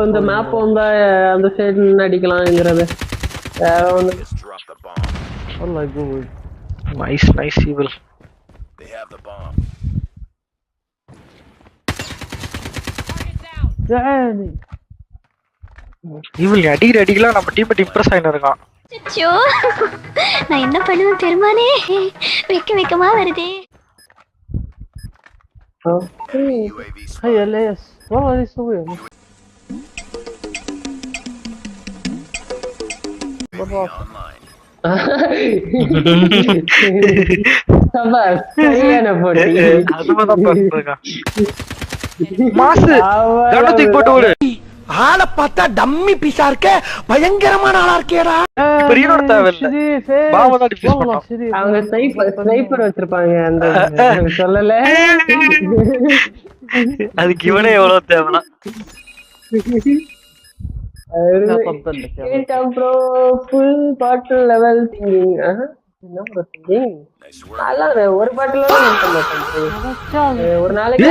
இந்த மேப் வந்தா அந்த சைடு நின்று அடிக்கலாம்ங்கிறது வேற ஒண்ணு. Nice evil. ஈவில் அடிக்கலாம் நம்ம டீம் இம்ப்ரெஸ் ஆயின்னு இருக்கான். அச்சோ நான் என்ன பண்ணுவேன் பெருமானே, வெக்கமா வருதே. Hey Elias, what are you doing? ஆளை பார்த்தா டம்மி பீஸா இருக்க, பயங்கரமான ஆளா இருக்கேடா. அவங்க ஸ்னைப்பர் வச்சிருப்பாங்க அந்த சொல்லல. அதுக்கு இவனே எவ்வளவு தேவைனா ப்ரோ ஃபுல் பாட்டில் லெவல் திங்கிங். ஒரு பாட்டில் ஒரு நாளைக்கு